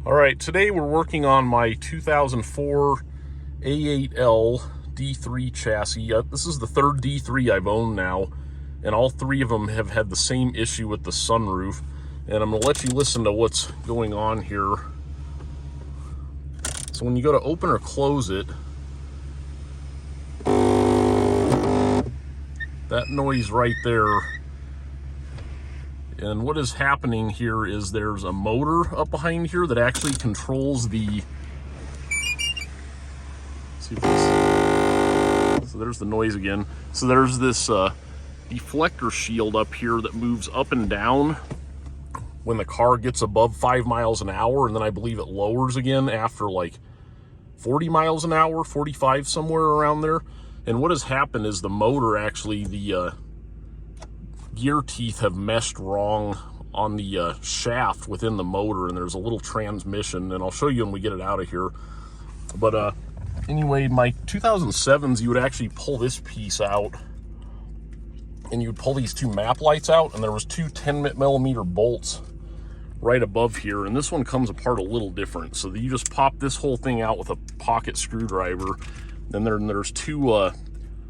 All right, today we're working on my 2004 A8L D3 chassis. This is the third D3 I've owned now, and all three of them have had the same issue with the sunroof. And I'm gonna let you listen to what's going on here. So when you go to open or close it, that noise right there. And what is happening here is there's a motor up behind here that actually controls the, see if this, so there's the noise again. So there's this deflector shield up here that moves up and down when the car gets above 5 miles an hour, and then I believe it lowers again after like 40 miles an hour, 45, somewhere around there. And what has happened is the motor actually, the gear teeth have meshed wrong on the shaft within the motor, and there's a little transmission, and I'll show you when we get it out of here. But anyway, my 2007s, you would actually pull this piece out and you would pull these two map lights out, and there was two 10mm bolts right above here, and this one comes apart a little different. So you just pop this whole thing out with a pocket screwdriver. Then there's two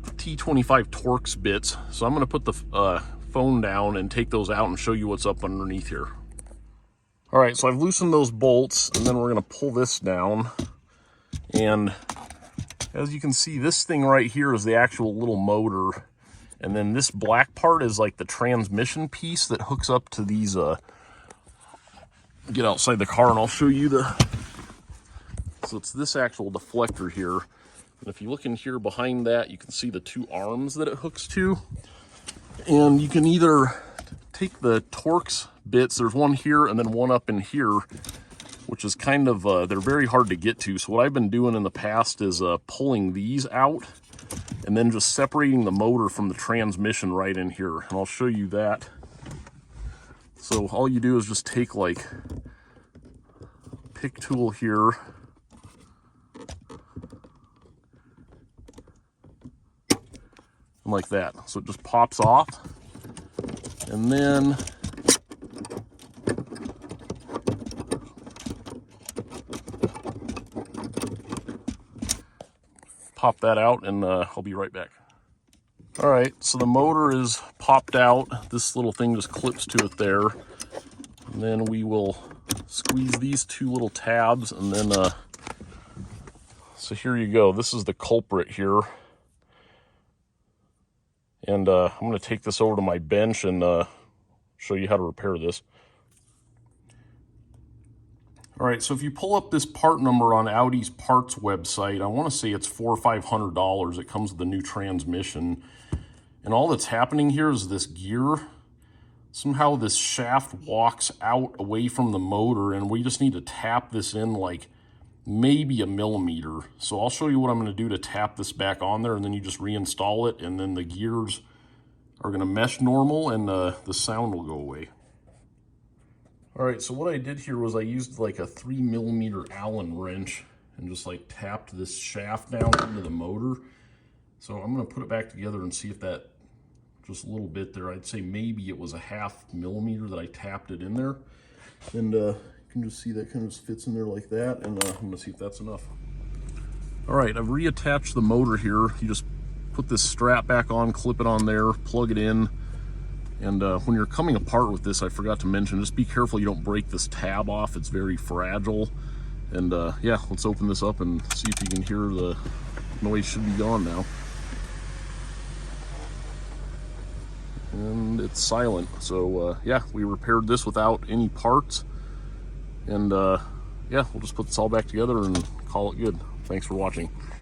T25 Torx bits. So I'm going to put the phone down and take those out and show you what's up underneath here. All right, so I've loosened those bolts, and then we're going to pull this down. And as you can see, this thing right here is the actual little motor, and then this black part is like the transmission piece that hooks up to these get outside the car and I'll show you so it's this actual deflector here. And if you look in here behind that, you can see the two arms that it hooks to. And you can either take the Torx bits, there's one here and then one up in here, which is kind of, they're very hard to get to. So what I've been doing in the past is pulling these out and then just separating the motor from the transmission right in here. And I'll show you that. So all you do is just take like pick tool here, like that. So it just pops off, and then pop that out, and I'll be right back. All right, so the motor is popped out. This little thing just clips to it there. And then we will squeeze these two little tabs, and then, so here you go. This is the culprit here. And I'm gonna take this over to my bench and show you how to repair this. All right, so if you pull up this part number on Audi's parts website, I wanna say it's $400 or $500. It comes with the new transmission. And all that's happening here is this gear, somehow this shaft walks out away from the motor, and we just need to tap this in like maybe a millimeter. So I'll show you what I'm going to do to tap this back on there, and then you just reinstall it, and then the gears are going to mesh normal, and the sound will go away. All right, so what I did here was I used like a 3mm Allen wrench and just like tapped this shaft down into the motor. So I'm going to put it back together and see if that, just a little bit there, I'd say maybe it was a 1/2 millimeter that I tapped it in there. And you can just see that kind of just fits in there like that, and I'm gonna see if that's enough. All right, I've reattached the motor here. You just put this strap back on, clip it on there, plug it in. And when you're coming apart with this, I forgot to mention, just be careful you don't break this tab off. It's very fragile. And yeah, let's open this up and see if you can hear the noise. Should be gone now. And it's silent. So yeah, we repaired this without any parts, and yeah, we'll just put this all back together and call it good. Thanks for watching.